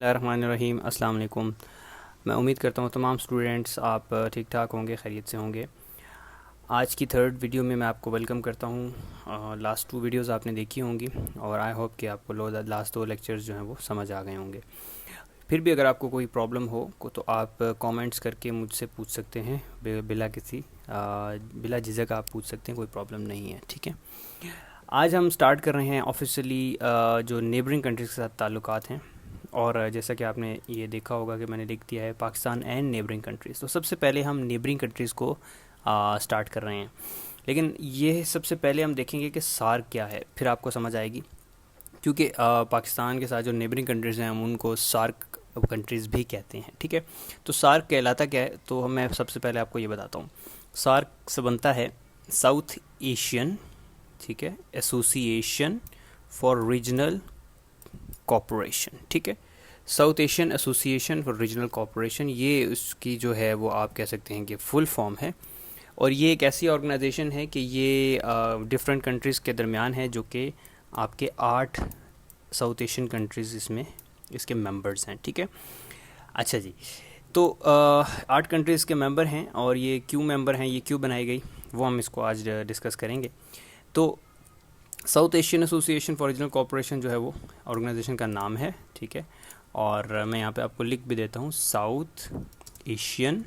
बिस्मिल्लाहिर्रहमानिर्रहीम। अस्सलाम वालेकुम। मैं उम्मीद करता हूँ तमाम स्टूडेंट्स आप ठीक ठाक होंगे, खैरियत से होंगे। आज की थर्ड वीडियो में मैं आपको वेलकम करता हूँ। लास्ट टू वीडियोस आपने देखी होंगी और आई होप कि आपको लास्ट दो लेक्चर्स जो हैं वो समझ आ गए होंगे। फिर भी अगर आपको कोई प्रॉब्लम हो तो आप कमेंट्स करके मुझसे पूछ सकते हैं, बिला झिझक आप पूछ सकते हैं, कोई प्रॉब्लम नहीं है, ठीक है। आज हम स्टार्ट कर रहे हैं ऑफिशियली जो नेबरिंग कंट्रीज़ के साथ ताल्लुकात हैं, और जैसा कि आपने ये देखा होगा कि मैंने लिख दिया है पाकिस्तान एंड नेबरिंग कंट्रीज़। तो सबसे पहले हम नेबरिंग कंट्रीज़ को स्टार्ट कर रहे हैं, लेकिन ये सबसे पहले हम देखेंगे कि सार्क क्या है, फिर आपको समझ आएगी। क्योंकि पाकिस्तान के साथ जो नेबरिंग कंट्रीज़ हैं हम उनको सार्क कंट्रीज़ भी कहते हैं, ठीक है। तो सार्क कहलाता क्या है, तो मैं सबसे पहले आपको ये बताता हूँ। सार्क से बनता है साउथ एशियन, ठीक है, एसोसिएशन फॉर रीजनल कॉपरेशन, ठीक है। South Asian Association for Regional Cooperation, ये उसकी जो है वो आप कह सकते हैं कि फुल फॉर्म है। और ये एक ऐसी ऑर्गेनाइजेशन है कि ये डिफरेंट कंट्रीज़ के दरमियान है, जो कि आपके 8 साउथ एशियन कंट्रीज़ इसमें इसके मेंबर्स हैं, ठीक है। अच्छा जी, तो 8 कंट्रीज़ के मेंबर हैं, और ये क्यों मेंबर हैं, ये क्यों बनाई गई, वो हम इसको आज डिस्कस करेंगे। तो South Asian Association for Regional Cooperation जो है वो ऑर्गेनाइजेशन का नाम है, ठीक है। और मैं यहाँ पे आपको लिख भी देता हूँ, साउथ एशियन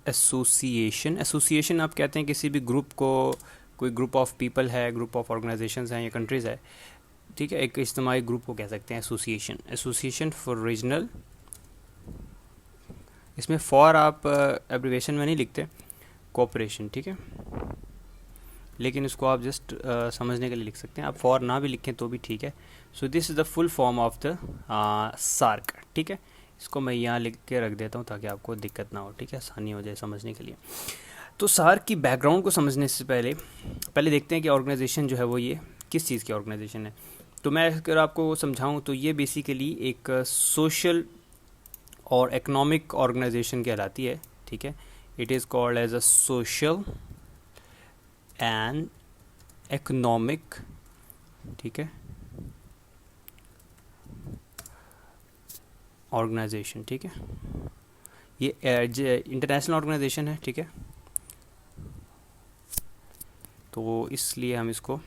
एसोसिएशन। एसोसिएशन आप कहते हैं किसी भी ग्रुप को, कोई ग्रुप ऑफ पीपल है, ग्रुप ऑफ ऑर्गेनाइजेशंस हैं या कंट्रीज़ है, ठीक है, एक इज्तिमाई ग्रुप को कह सकते हैं एसोसिएशन। एसोसिएशन फॉर रीजनल, इसमें फॉर आप एब्रीवेशन में नहीं लिखते, कोऑपरेशन, ठीक है, लेकिन इसको आप जस्ट समझने के लिए लिख सकते हैं। आप फॉर ना भी लिखें तो भी ठीक है। So this is the full form of the SAARC, ठीक है। इसको मैं यहाँ लिख के रख देता हूँ ताकि आपको दिक्कत ना हो, ठीक है, आसानी हो जाए समझने के लिए। तो सार्क की बैकग्राउंड को समझने से पहले देखते हैं कि ऑर्गेनाइजेशन जो है वो ये किस चीज़ की ऑर्गेनाइजेशन है। तो मैं अगर आपको समझाऊँ तो ये बेसिकली एक सोशल और इकोनॉमिक ऑर्गेनाइजेशन कहलाती है, ठीक है। It is called as a social and economic, ठीक है, ऑर्गेनाइजेशन, ठीक है। ये इंटरनेशनल ऑर्गेनाइजेशन है, ठीक है। तो इसलिए हम इसको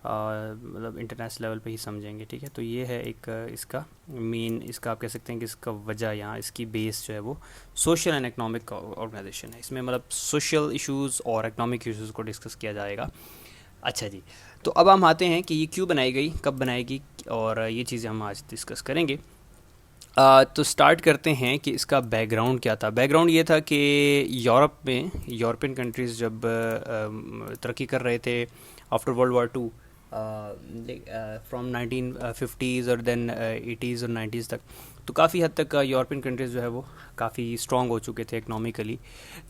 मतलब इंटरनेशनल लेवल पे ही समझेंगे, ठीक है। तो ये है एक इसका मेन, इसका आप कह सकते हैं कि इसका वजह यहाँ इसकी बेस जो है वो सोशल एंड इकोनॉमिक ऑर्गेनाइजेशन है। इसमें मतलब सोशल इश्यूज़ और इकोनॉमिक इश्यूज़ को डिस्कस किया जाएगा। अच्छा जी, तो अब हम आते हैं कि ये क्यों बनाई गई, कब बनाएगी, और ये चीज़ें हम आज डिस्कस करेंगे। तो स्टार्ट करते हैं कि इसका बैकग्राउंड क्या था। बैकग्राउंड ये था कि यूरोप में यूरोपियन कंट्रीज़ जब तरक्की कर रहे थे after World War two, from 1950s और देन 80s और 90s तक, तो काफ़ी हद तक यूरोपियन कंट्रीज़ जो है वो काफ़ी स्ट्रॉन्ग हो चुके थे इकनॉमिकली।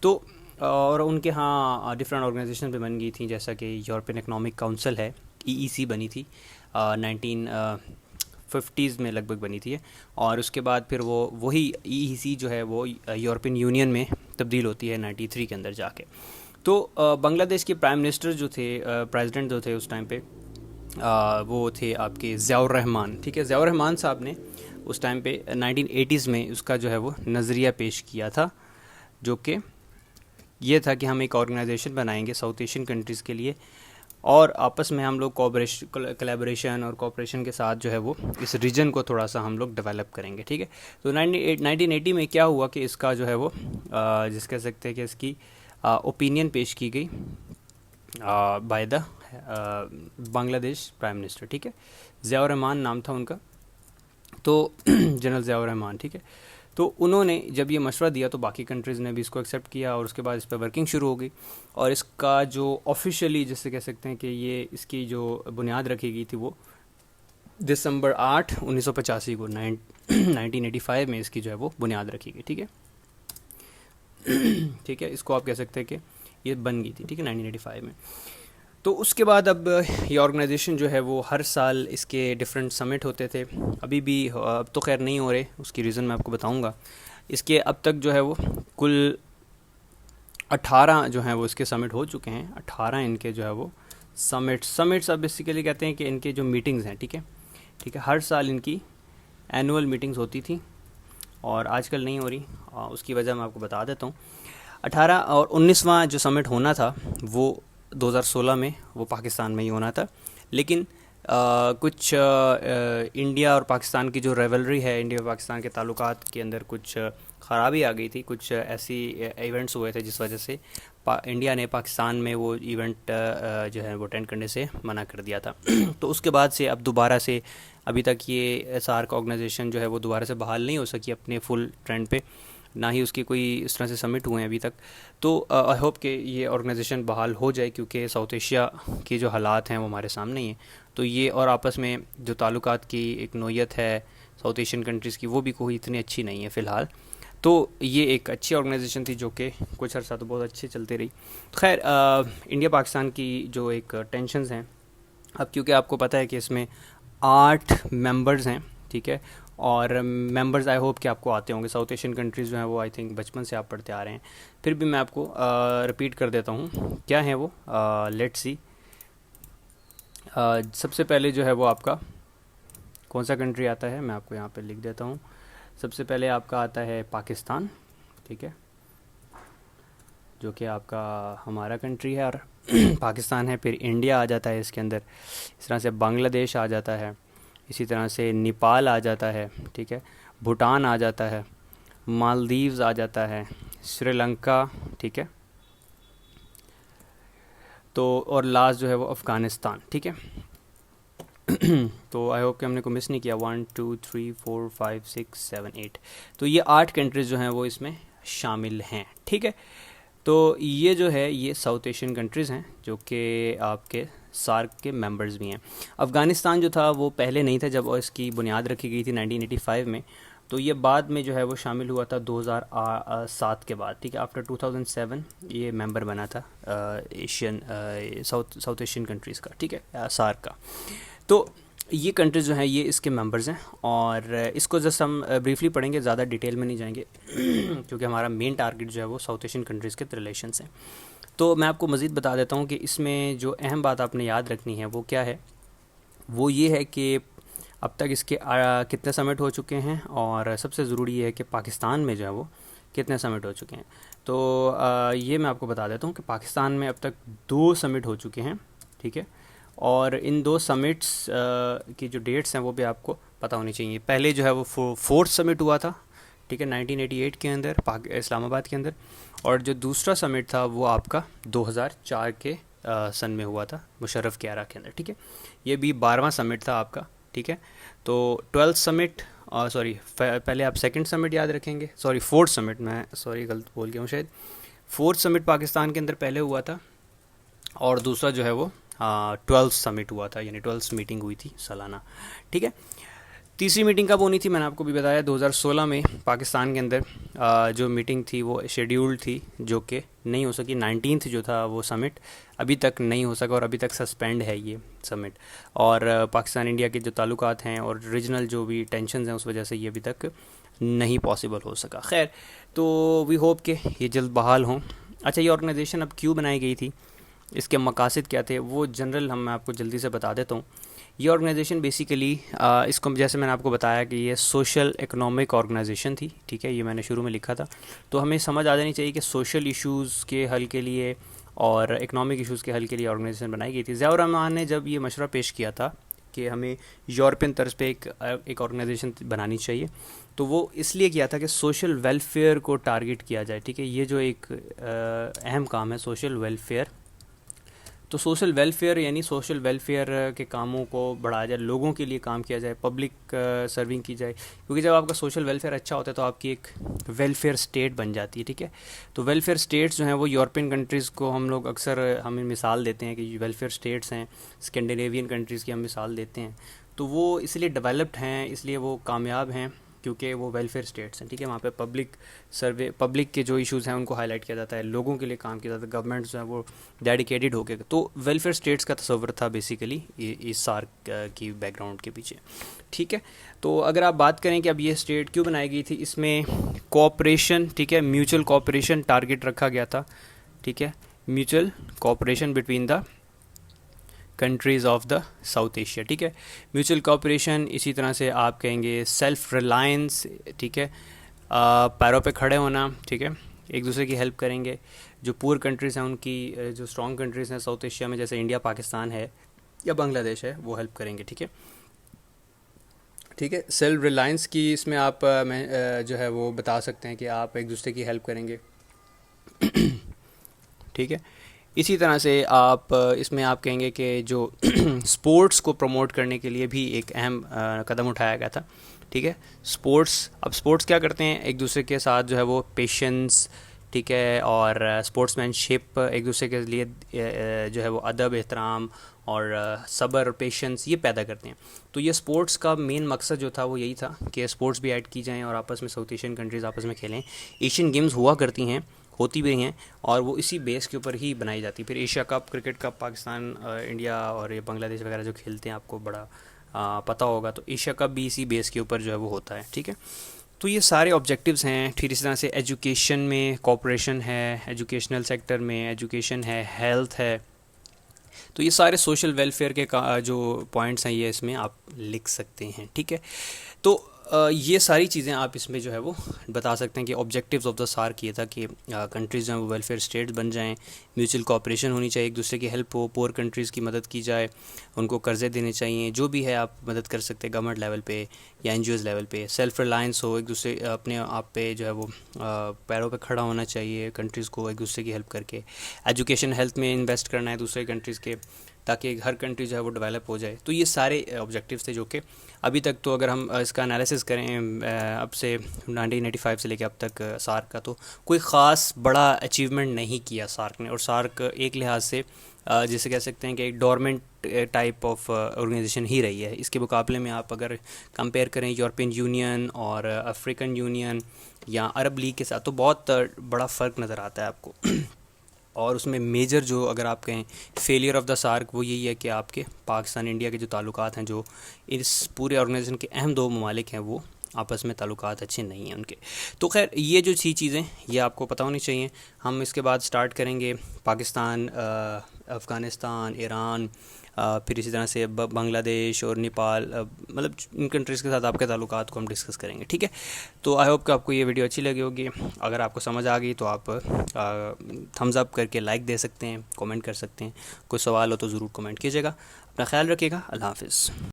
तो और उनके यहाँ डिफरेंट ऑर्गेनाइजेशन भी बन गई थी, जैसा कि यूरोपियन इकनॉमिक काउंसिल है, EEC बनी थी 1950s में लगभग बनी थी, और उसके बाद फिर वो वही EEC जो है वो यूरोपियन यूनियन में तब्दील होती है 93 के अंदर जाके। तो बांग्लादेश के प्राइम मिनिस्टर जो थे, प्रेसिडेंट जो थे उस टाइम पे, वो थे आपके ज़ियाउर रहमान, ठीक है। ज़ियाउर रहमान साहब ने उस टाइम पे 1980s में उसका जो है वो नज़रिया पेश किया था, जो कि ये था कि हम एक ऑर्गेनाइजेशन बनाएंगे साउथ एशियन कंट्रीज़ के लिए, और आपस में हम लोग कोलैबोरेशन और कोऑपरेशन के साथ जो है वो इस रीजन को थोड़ा सा हम लोग डेवलप करेंगे, ठीक है। तो 1980 में क्या हुआ कि इसका जो है वो जिस कह सकते हैं कि इसकी ओपिनियन पेश की गई by the Bangladesh prime minister, ठीक है। ज़ियाउर रहमान नाम था उनका, तो जनरल ज़ियाउर रहमान, ठीक है। तो उन्होंने जब ये मशवरा दिया तो बाकी कंट्रीज़ ने भी इसको एक्सेप्ट किया, और उसके बाद इस पर वर्किंग शुरू हो गई। और इसका जो ऑफिशियली जिससे कह सकते हैं कि ये इसकी जो बुनियाद रखी गई थी वो दिसंबर 8 1985 को 1985 में इसकी जो है वो बुनियाद रखी गई, ठीक है। ठीक है, इसको आप कह सकते हैं कि ये बन गई थी, ठीक है, 1985 में। तो उसके बाद अब ये ऑर्गेनाइजेशन जो है वो हर साल इसके डिफरेंट समिट होते थे, अभी भी अब तो खैर नहीं हो रहे, उसकी रीज़न मैं आपको बताऊंगा। इसके अब तक जो है वो कुल 18 जो हैं वो इसके समिट हो चुके हैं। 18 इनके जो है वो समिट्स अब बेसिकली कहते हैं कि इनके जो मीटिंग्स हैं, ठीक है, हर साल इनकी एनुअल मीटिंग्स होती थी और आजकल नहीं हो रही। उसकी वजह मैं आपको बता देता हूँ। 18 और 19वां जो समिट होना था वो 2016 में वो पाकिस्तान में ही होना था, लेकिन कुछ इंडिया और पाकिस्तान की जो रेवलरी है, इंडिया और पाकिस्तान के ताल्लुकात के अंदर कुछ ख़राबी आ गई थी। कुछ ऐसी इवेंट्स हुए थे जिस वजह से इंडिया ने पाकिस्तान में वो इवेंट जो है वो अटेंड करने से मना कर दिया था। तो उसके बाद से अब दोबारा से अभी तक ये सार्क ऑर्गेनाइजेशन जो है वो दोबारा से बहाल नहीं हो सकी अपने फुल ट्रेंड पे, ना ही उसकी कोई इस तरह से समिट हुए हैं अभी तक। तो आई होप कि ये ऑर्गेनाइजेशन बहाल हो जाए, क्योंकि साउथ एशिया के जो हालात हैं वो हमारे सामने ही हैं। तो ये और आपस में जो ताल्लुकात की एक नोयत है साउथ एशियन कंट्रीज़ की, वो भी कोई इतनी अच्छी नहीं है फ़िलहाल। तो ये एक अच्छी ऑर्गेनाइजेशन थी जो कि कुछ अर्सा तो बहुत अच्छी चलती रही। तो खैर इंडिया पाकिस्तान की जो एक टेंशन्स हैं, अब क्योंकि आपको पता है कि इसमें 8 मेंबर्स हैं, ठीक है, और मेंबर्स आई होप कि आपको आते होंगे। साउथ एशियन कंट्रीज़ जो हैं वो आई थिंक बचपन से आप पढ़ते आ रहे हैं, फिर भी मैं आपको रिपीट कर देता हूँ क्या है वो। लेट्स सी, सबसे पहले जो है वो आपका कौन सा कंट्री आता है, मैं आपको यहाँ पे लिख देता हूँ। सबसे पहले आपका आता है पाकिस्तान, ठीक है, जो कि आपका हमारा कंट्री है और पाकिस्तान है। फिर इंडिया आ जाता है इसके अंदर, इस तरह से बांग्लादेश आ जाता है, इसी तरह से नेपाल आ जाता है, ठीक है, भूटान आ जाता है, मालदीव्स आ जाता है, श्रीलंका, ठीक है, तो और लास्ट जो है वो अफ़गानिस्तान, ठीक है। तो आई होप कि हमने को मिस नहीं किया। 1 2 3 4 5 6 7 8, तो ये 8 कंट्रीज़ जो हैं वो इसमें शामिल हैं, ठीक है। तो ये जो है ये साउथ एशियन कंट्रीज़ हैं जो कि आपके सार्क के मेंबर्स भी हैं। अफ़गानिस्तान जो था वो पहले नहीं था जब इसकी बुनियाद रखी गई थी 1985 में, तो ये बाद में जो है वो शामिल हुआ था 2007 के बाद, ठीक है। आफ्टर 2007 ये मेंबर बना था एशियन साउथ एशियन कंट्रीज़ का, ठीक है, सार्क का। तो ये कंट्रीज़ जो हैं ये इसके मेंबर्स हैं, और इसको जस्ट हम ब्रीफली पढ़ेंगे, ज़्यादा डिटेल में नहीं जाएंगे क्योंकि हमारा मेन टारगेट जो है वो साउथ एशियन कंट्रीज़ के रिलेशंस हैं। तो मैं आपको मज़ीद बता देता हूँ कि इसमें जो अहम बात आपने याद रखनी है वो क्या है। वो ये है कि अब तक इसके कितने समिट हो चुके हैं, और सबसे ज़रूरी ये है कि पाकिस्तान में जो है वो कितने समिट हो चुके हैं। तो ये मैं आपको बता देता हूँ कि पाकिस्तान में अब तक 2 समिट हो चुके हैं, ठीक है, और इन 2 समिट्स की जो डेट्स हैं वो भी आपको पता होनी चाहिए। पहले जो है वो 4th समिट हुआ था, ठीक है, 1988 के अंदर इस्लामाबाद के अंदर, और जो दूसरा समिट था वो आपका 2004 के सन में हुआ था मुशर्रफ क्यारा के अंदर, ठीक है। ये भी 12वां समिट था आपका, ठीक है। तो 12th समिट, सॉरी पहले आप 2nd समिट याद रखेंगे, सॉरी 4th समिट, मैं सॉरी गलत बोल गया हूँ शायद। 4th समिट पाकिस्तान के अंदर पहले हुआ था, और दूसरा जो है वो 12th समिट हुआ था, यानी 12th मीटिंग हुई थी सालाना, ठीक है। तीसरी मीटिंग कब होनी थी मैंने आपको भी बताया, 2016 में पाकिस्तान के अंदर जो मीटिंग थी वो शेड्यूल्ड थी, जो कि नहीं हो सकी। 19th जो था वो समिट अभी तक नहीं हो सका, और अभी तक सस्पेंड है ये समिट। और पाकिस्तान इंडिया के जो ताल्लुकात हैं और रीजनल जो भी टेंशन्स हैं उस वजह से ये अभी तक नहीं पॉसिबल हो सका। खैर, तो वी होप कि ये जल्द बहाल हों। अच्छा, ये ऑर्गेनाइजेशन अब क्यों बनाई गई थी, इसके मकासद क्या थे, वो जनरल मैं आपको जल्दी से बता देता हूँ। ये ऑर्गेनाइजेशन बेसिकली इसको जैसे मैंने आपको बताया कि ये सोशल इकोनॉमिक ऑर्गेनाइजेशन थी, ठीक है, ये मैंने शुरू में लिखा था। तो हमें समझ आ जानी चाहिए कि सोशल इश्यूज़ के हल के लिए और इकोनॉमिक इश्यूज़ के हल के लिए ऑर्गेनाइजेशन बनाई गई थी। ज़ियाउर रहमान ने जब ये मशवरा पेश किया था कि हमें यूरोपियन तर्ज पे एक ऑर्गेनाइजेशन बनानी चाहिए, तो वो इसलिए किया था कि सोशल वेलफेयर को टारगेट किया जाए, ठीक है। ये जो एक अहम काम है सोशल वेलफेयर, तो सोशल वेलफेयर यानी सोशल वेलफेयर के कामों को बढ़ाया जाए, लोगों के लिए काम किया जाए, पब्लिक सर्विंग की जाए, क्योंकि जब आपका सोशल वेलफेयर अच्छा होता है तो आपकी एक वेलफेयर स्टेट बन जाती है, ठीक है। तो वेलफेयर स्टेट्स जो हैं वो यूरोपियन कंट्रीज़ को हम लोग अक्सर हमें मिसाल देते हैं कि वेलफेयर स्टेट्स हैं, स्कैंडिनेवियन कंट्रीज़ की हम मिसाल देते हैं। तो वो इसलिए डेवलप्ड हैं, इसलिए वो कामयाब हैं क्योंकि वो वेलफेयर स्टेट्स हैं, ठीक है। वहाँ पे पब्लिक के जो इश्यूज़ हैं उनको हाईलाइट किया जाता है, लोगों के लिए काम किया जाता है, गवर्नमेंट जो है वो डेडिकेटेड होके। तो वेलफेयर स्टेट्स का तस्वर था बेसिकली इस सार्क की बैकग्राउंड के पीछे, ठीक है। तो अगर आप बात करें कि अब ये स्टेट क्यों बनाई गई थी, इसमें कोऑपरेशन, ठीक है, म्यूचुअल कोऑपरेशन टारगेट रखा गया था, ठीक है, mutual cooperation between the countries of the south Asia, ठीक है। म्यूचुअल कोऑपरेशन, इसी तरह से आप कहेंगे सेल्फ रिलायंस, ठीक है, पैरों पे खड़े होना, ठीक है, एक दूसरे की हेल्प करेंगे। जो पुअर कंट्रीज़ हैं उनकी, जो स्ट्रॉन्ग कंट्रीज़ हैं साउथ एशिया में जैसे इंडिया पाकिस्तान है या बांग्लादेश है, वो हेल्प करेंगे, ठीक है। ठीक है, सेल्फ रिलायंस की इसमें आप जो है वो बता सकते हैं कि आप एक दूसरे की हेल्प करेंगे, ठीक है। इसी तरह से आप इसमें आप कहेंगे कि जो स्पोर्ट्स को प्रमोट करने के लिए भी एक अहम कदम उठाया गया था, ठीक है। अब स्पोर्ट्स क्या करते हैं, एक दूसरे के साथ जो है वो पेशेंस, ठीक है, और स्पोर्ट्समैनशिप, एक दूसरे के लिए जो है वो अदब, एहतराम और सब्र, पेशेंस, ये पैदा करते हैं। तो ये स्पोर्ट्स का मेन मकसद जो था वो यही था कि स्पोर्ट्स भी ऐड की जाएँ और आपस में साउथ एशियन कंट्रीज़ आपस में खेलें। एशियन गेम्स हुआ करती हैं, होती भी हैं, और वो इसी बेस के ऊपर ही बनाई जाती। फिर Asia cup, cricket cup, Pakistan, India और ये बांग्लादेश वगैरह जो खेलते हैं, आपको बड़ा पता होगा, तो एशिया कप भी इसी बेस के ऊपर जो है वो होता है, ठीक है। तो ये सारे ऑब्जेक्टिव्स हैं। फिर इस तरह से एजुकेशन में कोऑपरेशन है, एजुकेशनल सेक्टर में एजुकेशन है, हेल्थ है। तो ये सारे सोशल वेलफेयर के जो पॉइंट्स हैं ये इसमें आप लिख सकते हैं, ठीक है। तो ये सारी चीज़ें आप इसमें जो है वो बता सकते हैं कि ऑब्जेक्टिव्स ऑफ द सार्क ये था कि कंट्रीज़ जो हैं वो वेलफेयर स्टेट्स बन जाएं, म्यूचुअल कोऑपरेशन होनी चाहिए, एक दूसरे की हेल्प हो, पुअर कंट्रीज़ की मदद की जाए, उनको कर्ज़े देने चाहिए, जो भी है आप मदद कर सकते हैं गवर्नमेंट लेवल पे या एनजीओज़ लेवल पे। सेल्फ रिलायंस हो, एक दूसरे अपने आप पे जो है वो पैरों पे खड़ा होना चाहिए कंट्रीज़ को, एक दूसरे की हेल्प करके। एजुकेशन, हेल्थ में इन्वेस्ट करना है दूसरे कंट्रीज़ के, ताकि हर कंट्री जो है वो डेवलप हो जाए। तो ये सारे ऑब्जेक्टिव्स थे जो कि अभी तक, तो अगर हम इसका एनालिसिस करें अब से 1985 से लेकर अब तक सार्क का, तो कोई ख़ास बड़ा अचीवमेंट नहीं किया सार्क ने। और सार्क एक लिहाज से जैसे कह सकते हैं कि एक डोरमेंट टाइप ऑफ ऑर्गेनाइजेशन ही रही है। इसके मुकाबले में आप अगर कंपेयर करें यूरोपियन यूनियन और अफ्रीकन यूनियन या अरब लीग के साथ, तो बहुत बड़ा फ़र्क नज़र आता है आपको। और उसमें मेजर जो अगर आप कहें फेलियर ऑफ द सार्क, वो यही है कि आपके पाकिस्तान इंडिया के जो ताल्लुकात हैं, जो इस पूरे ऑर्गेनाइजेशन के अहम दो ममालिक हैं, वो आपस में ताल्लुकात अच्छे नहीं हैं उनके। तो खैर ये जो चीज़ें ये आपको पता होनी चाहिए। हम इसके बाद स्टार्ट करेंगे पाकिस्तान, अफ़गानिस्तान, ईरान, फिर इसी तरह से बांग्लादेश और नेपाल, मतलब इन कंट्रीज़ के साथ आपके ताल्लुकात को हम डिस्कस करेंगे, ठीक है। तो आई होप कि आपको ये वीडियो अच्छी लगी होगी। अगर आपको समझ आ गई तो आप थम्स अप करके लाइक दे सकते हैं, कमेंट कर सकते हैं। कोई सवाल हो तो ज़रूर कमेंट कीजिएगा। अपना ख्याल रखिएगा। अल्लाह हाफ़िज़।